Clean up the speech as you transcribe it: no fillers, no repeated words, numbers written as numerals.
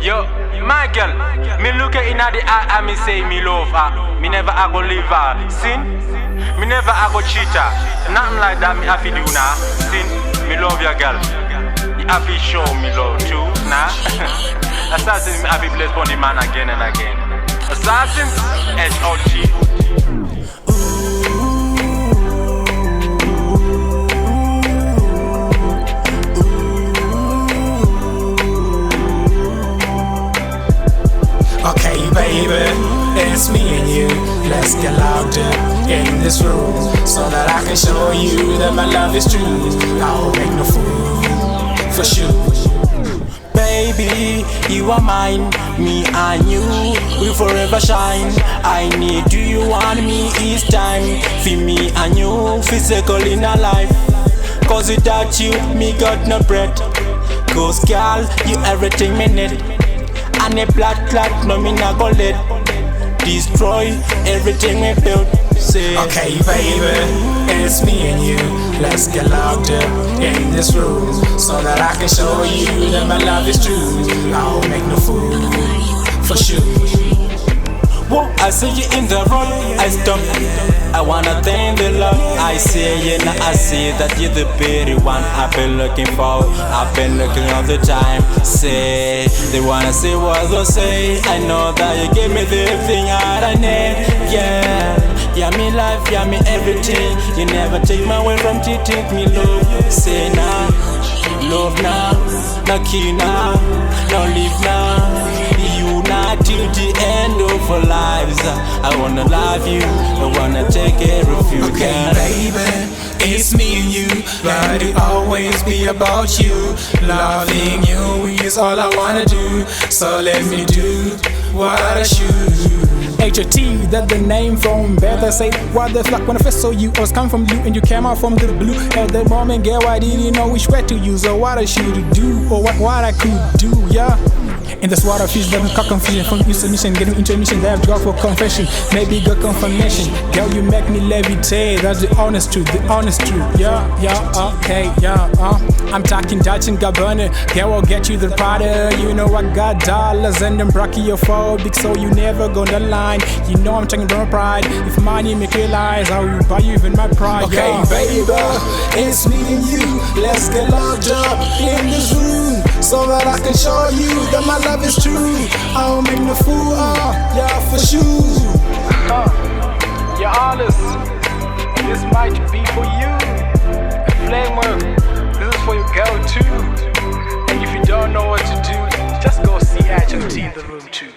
Yo, my girl, me look at inna the eye and me say me love her. Me never I go leave her. Sin, me never I go cheat her. Nothing like that me have to do now. Sin, me love your girl. You have to show me love too, nah. Assassin, me have to bless for the man again and again. Assassin, SOG. Okay, baby, it's me and you. Let's get locked up in this room so that I can show you that my love is true. I won't make no fool for sure. Baby, you are mine, me and you will forever shine. I need you, you want me, it's time for me and you, physical in our life. Cause without you, me got no bread. Cause girl, you everything me need. And a black clot, no me not go let destroy everything we built. Say, okay, baby, it's me and you. Let's get locked up in this room so that I can show you that my love is true. I won't make no fool for sure. Whoa, I see you in the road, I stop. I wanna thank the Lord. I see you now, I see that you're the pretty one I've been looking for. I've been looking all the time. Say, they wanna say what they say. I know that you give me the thing that I need. Yeah, me life, yeah, me everything. You never take my way from to take me low. Say now, love now, no key now, no leave now. You not till the end of our lives. I wanna love you, I wanna take care of you. Okay, baby, it's me and you. Let it always be about you. Loving you is all I wanna do. So let me do what I should. H.O.T. that the name from better say what the fuck when I first saw you. I was coming from you and you came out from the blue. At that moment, girl, I didn't know which way to use or what I should do or what I could do, yeah. In this water fish, there got confusion from your submission, getting intermission, they have to go for confession, maybe got confirmation. Girl, you make me levitate, that's the honest truth, yeah, okay, I'm talking Dutch and Gabbana, girl, I'll get you the Prada, you know I got dollars and I'm brachiophobic, so you never gonna line, you know I'm taking from pride, if money make you lies, I will buy you even my pride, okay, yeah. Baby, it's me and you, let's get locked up in this room, so that I can show you that my love is true. I won't make no fool, yeah, for sure. Yeah, honest, this might be for you. Flame work, this is for your girl too. And if you don't know what to do, just go see H.O.T in the room too.